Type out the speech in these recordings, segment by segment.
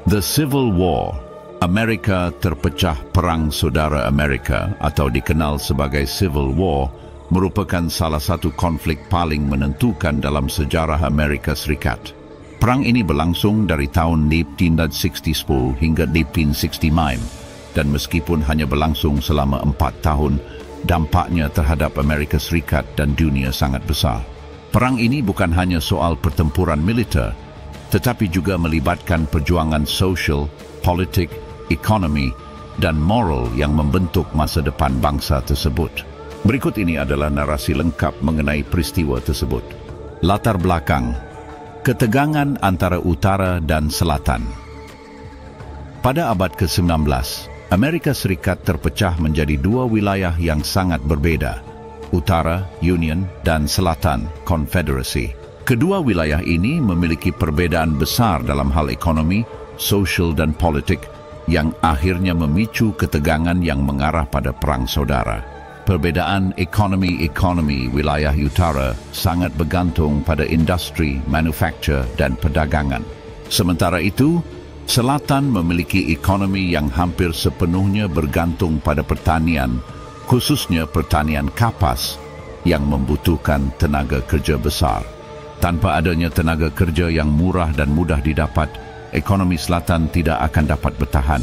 The Civil War, Amerika terpecah Perang Saudara Amerika atau dikenal sebagai Civil War, merupakan salah satu konflik paling menentukan dalam sejarah Amerika Serikat. Perang ini berlangsung dari tahun 1860 hingga 1869 dan meskipun hanya berlangsung selama 4 tahun, dampaknya terhadap Amerika Serikat dan dunia sangat besar. Perang ini bukan hanya soal pertempuran militer, tetapi juga melibatkan perjuangan sosial, politik, ekonomi, dan moral yang membentuk masa depan bangsa tersebut. Berikut ini adalah narasi lengkap mengenai peristiwa tersebut. Latar belakang: ketegangan antara utara dan selatan. Pada abad ke-19, Amerika Serikat terpecah menjadi dua wilayah yang sangat berbeda, Utara, Union, dan Selatan, Confederacy. Kedua wilayah ini memiliki perbedaan besar dalam hal ekonomi, sosial, dan politik yang akhirnya memicu ketegangan yang mengarah pada perang saudara. Perbedaan ekonomi wilayah utara sangat bergantung pada industri, manufaktur, dan perdagangan. Sementara itu, selatan memiliki ekonomi yang hampir sepenuhnya bergantung pada pertanian, khususnya pertanian kapas yang membutuhkan tenaga kerja besar. Tanpa adanya tenaga kerja yang murah dan mudah didapat, ekonomi selatan tidak akan dapat bertahan.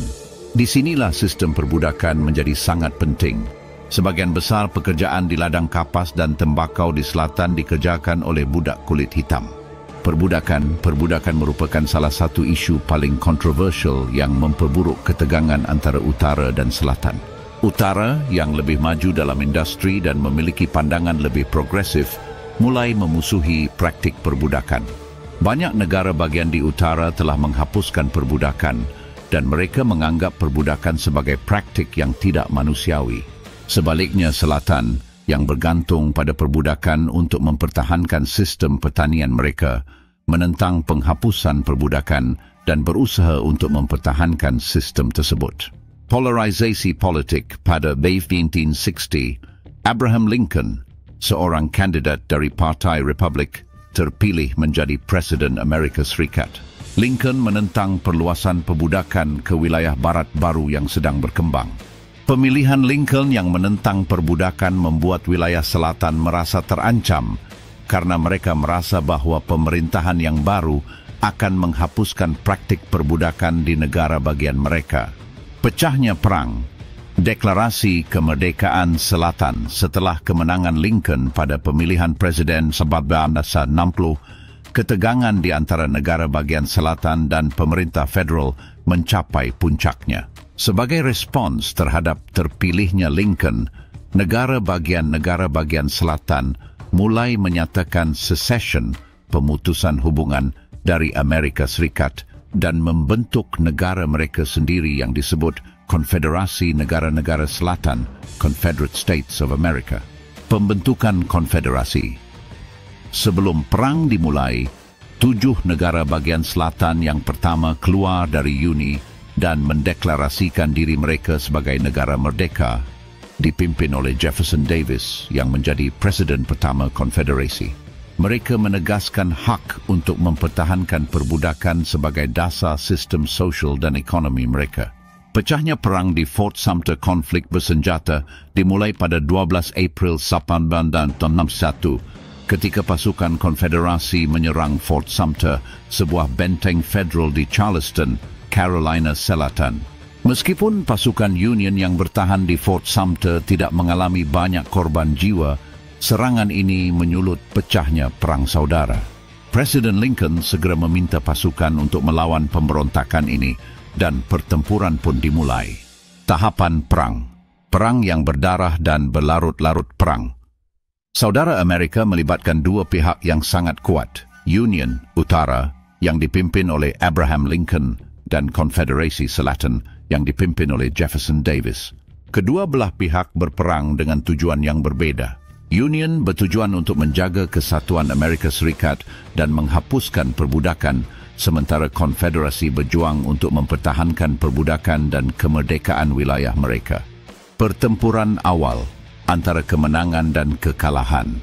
Disinilah sistem perbudakan menjadi sangat penting. Sebagian besar pekerjaan di ladang kapas dan tembakau di selatan dikerjakan oleh budak kulit hitam. Perbudakan merupakan salah satu isu paling kontroversial yang memperburuk ketegangan antara utara dan selatan. Utara yang lebih maju dalam industri dan memiliki pandangan lebih progresif mulai memusuhi praktik perbudakan. Banyak negara bagian di utara telah menghapuskan perbudakan dan mereka menganggap perbudakan sebagai praktik yang tidak manusiawi. Sebaliknya, selatan yang bergantung pada perbudakan untuk mempertahankan sistem pertanian mereka menentang penghapusan perbudakan dan berusaha untuk mempertahankan sistem tersebut. Polarisasi politik. Pada 1860, Abraham Lincoln, seorang kandidat dari Partai Republik, terpilih menjadi Presiden Amerika Serikat. Lincoln menentang perluasan perbudakan ke wilayah barat baru yang sedang berkembang. Pemilihan Lincoln yang menentang perbudakan membuat wilayah selatan merasa terancam karena mereka merasa bahwa pemerintahan yang baru akan menghapuskan praktik perbudakan di negara bagian mereka. Pecahnya perang. Deklarasi Kemerdekaan Selatan setelah kemenangan Lincoln pada pemilihan presiden 1960, ketegangan di antara negara bagian selatan dan pemerintah federal mencapai puncaknya. Sebagai respons terhadap terpilihnya Lincoln, negara bagian selatan mulai menyatakan secession, pemutusan hubungan dari Amerika Serikat, dan membentuk negara mereka sendiri yang disebut Konfederasi Negara-Negara Selatan, Confederate States of America. Pembentukan konfederasi. Sebelum perang dimulai, 7 negara bagian selatan yang pertama keluar dari Uni dan mendeklarasikan diri mereka sebagai negara merdeka, dipimpin oleh Jefferson Davis yang menjadi presiden pertama konfederasi. Mereka menegaskan hak untuk mempertahankan perbudakan sebagai dasar sistem sosial dan ekonomi mereka. Pecahnya perang di Fort Sumter, konflik bersenjata, dimulai pada 12 April 1861 ketika pasukan konfederasi menyerang Fort Sumter, sebuah benteng federal di Charleston, Carolina Selatan. Meskipun pasukan Union yang bertahan di Fort Sumter tidak mengalami banyak korban jiwa, serangan ini menyulut pecahnya perang saudara. Presiden Lincoln segera meminta pasukan untuk melawan pemberontakan ini, dan pertempuran pun dimulai. Tahapan perang. Perang yang berdarah dan berlarut-larut perang. Saudara Amerika melibatkan dua pihak yang sangat kuat, Union, Utara, yang dipimpin oleh Abraham Lincoln, dan Konfederasi Selatan, yang dipimpin oleh Jefferson Davis. Kedua belah pihak berperang dengan tujuan yang berbeda. Union bertujuan untuk menjaga kesatuan Amerika Serikat dan menghapuskan perbudakan, sementara Konfederasi berjuang untuk mempertahankan perbudakan dan kemerdekaan wilayah mereka. Pertempuran awal antara kemenangan dan kekalahan.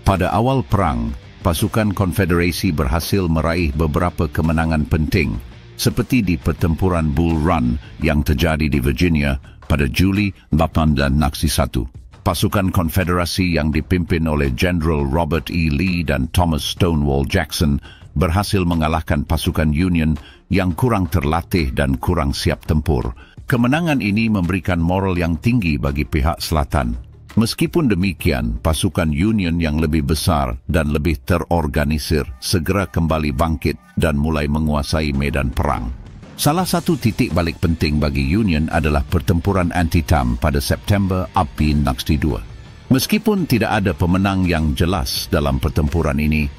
Pada awal perang, pasukan Konfederasi berhasil meraih beberapa kemenangan penting, seperti di pertempuran Bull Run yang terjadi di Virginia pada Juli 1861. Pasukan konfederasi yang dipimpin oleh General Robert E. Lee dan Thomas Stonewall Jackson berhasil mengalahkan pasukan Union yang kurang terlatih dan kurang siap tempur. Kemenangan ini memberikan moral yang tinggi bagi pihak selatan. Meskipun demikian, pasukan Union yang lebih besar dan lebih terorganisir segera kembali bangkit dan mulai menguasai medan perang. Salah satu titik balik penting bagi Union adalah pertempuran Antietam pada September 1862. Meskipun tidak ada pemenang yang jelas dalam pertempuran ini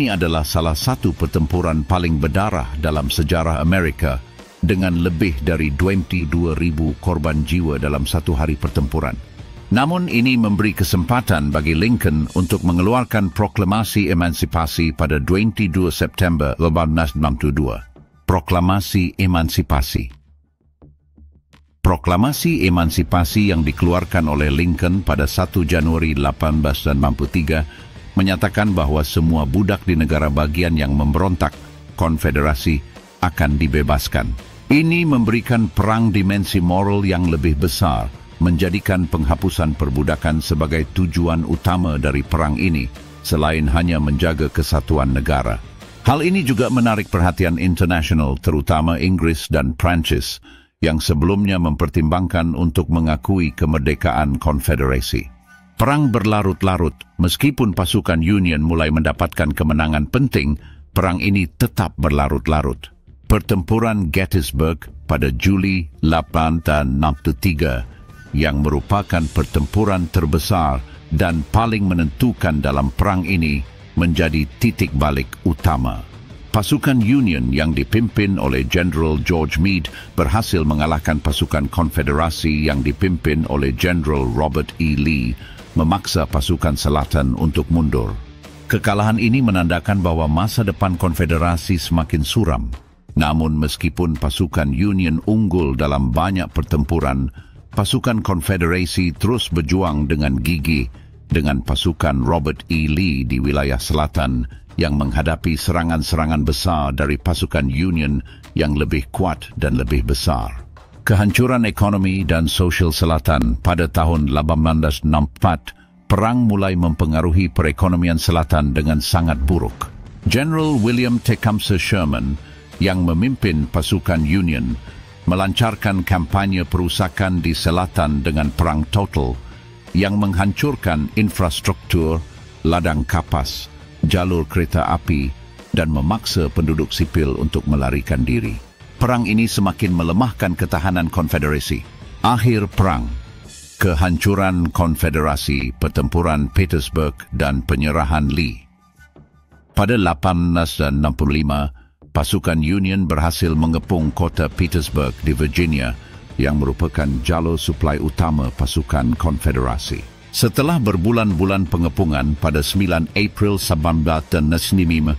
adalah salah satu pertempuran paling berdarah dalam sejarah Amerika dengan lebih dari 22,000 korban jiwa dalam satu hari pertempuran. Namun ini memberi kesempatan bagi Lincoln untuk mengeluarkan proklamasi emansipasi pada 22 September 1862. Proklamasi Emansipasi. Proklamasi emansipasi yang dikeluarkan oleh Lincoln pada 1 Januari 1863 menyatakan bahwa semua budak di negara bagian yang memberontak, konfederasi, akan dibebaskan. Ini memberikan perang dimensi moral yang lebih besar, menjadikan penghapusan perbudakan sebagai tujuan utama dari perang ini, selain hanya menjaga kesatuan negara. Hal ini juga menarik perhatian internasional, terutama Inggris dan Prancis, yang sebelumnya mempertimbangkan untuk mengakui kemerdekaan konfederasi. Perang berlarut-larut, meskipun pasukan Union mulai mendapatkan kemenangan penting, perang ini tetap berlarut-larut. Pertempuran Gettysburg pada Juli 1863, yang merupakan pertempuran terbesar dan paling menentukan dalam perang ini, menjadi titik balik utama. Pasukan Union yang dipimpin oleh General George Meade berhasil mengalahkan pasukan konfederasi yang dipimpin oleh General Robert E. Lee, memaksa pasukan selatan untuk mundur. Kekalahan ini menandakan bahwa masa depan konfederasi semakin suram. Namun meskipun pasukan Union unggul dalam banyak pertempuran, pasukan konfederasi terus berjuang dengan gigih dengan pasukan Robert E. Lee di wilayah selatan yang menghadapi serangan-serangan besar dari pasukan Union yang lebih kuat dan lebih besar. Kehancuran ekonomi dan sosial selatan pada tahun 1864, perang mulai mempengaruhi perekonomian selatan dengan sangat buruk. General William Tecumseh Sherman yang memimpin pasukan Union melancarkan kampanye perusakan di selatan dengan perang total yang menghancurkan infrastruktur, ladang kapas, jalur kereta api, dan memaksa penduduk sipil untuk melarikan diri. Perang ini semakin melemahkan ketahanan konfederasi. Akhir perang, kehancuran konfederasi, pertempuran Petersburg, dan penyerahan Lee. Pada 1865, pasukan Union berhasil mengepung kota Petersburg di Virginia, yang merupakan jalur suplai utama pasukan konfederasi. Setelah berbulan-bulan pengepungan pada 9 April 1865,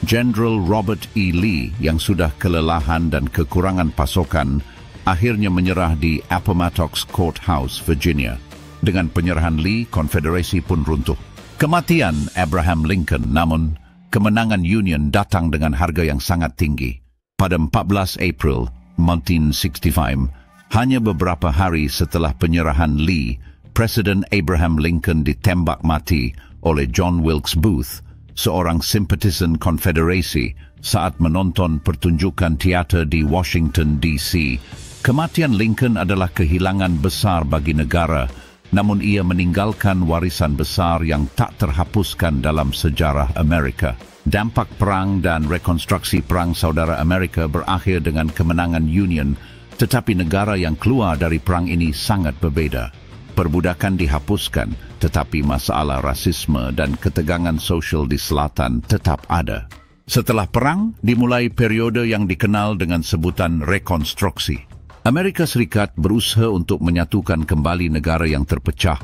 General Robert E. Lee yang sudah kelelahan dan kekurangan pasokan akhirnya menyerah di Appomattox Courthouse, Virginia. Dengan penyerahan Lee, konfederasi pun runtuh. Kematian Abraham Lincoln, namun kemenangan Union datang dengan harga yang sangat tinggi. Pada 14 April 1965, hanya beberapa hari setelah penyerahan Lee, Presiden Abraham Lincoln ditembak mati oleh John Wilkes Booth, seorang simpatisan konfederasi, saat menonton pertunjukan teater di Washington, D.C. Kematian Lincoln adalah kehilangan besar bagi negara, namun ia meninggalkan warisan besar yang tak terhapuskan dalam sejarah Amerika. Dampak perang dan rekonstruksi perang saudara Amerika berakhir dengan kemenangan Union, tetapi negara yang keluar dari perang ini sangat berbeda. Perbudakan dihapuskan, tetapi masalah rasisme dan ketegangan sosial di selatan tetap ada. Setelah perang, dimulai periode yang dikenal dengan sebutan rekonstruksi. Amerika Serikat berusaha untuk menyatukan kembali negara yang terpecah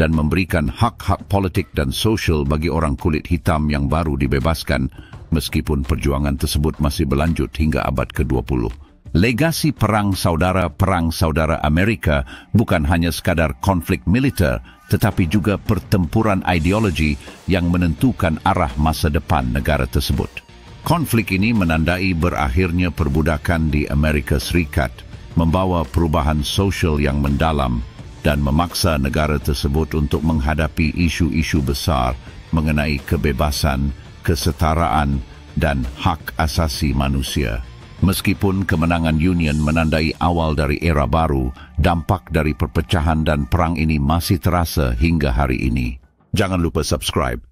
dan memberikan hak-hak politik dan sosial bagi orang kulit hitam yang baru dibebaskan, meskipun perjuangan tersebut masih berlanjut hingga abad ke-20. Legasi perang saudara Amerika bukan hanya sekadar konflik militer, tetapi juga pertempuran ideologi yang menentukan arah masa depan negara tersebut. Konflik ini menandai berakhirnya perbudakan di Amerika Serikat, membawa perubahan sosial yang mendalam dan memaksa negara tersebut untuk menghadapi isu-isu besar mengenai kebebasan, kesetaraan dan hak asasi manusia. Meskipun kemenangan Union menandai awal dari era baru, dampak dari perpecahan dan perang ini masih terasa hingga hari ini. Jangan lupa subscribe.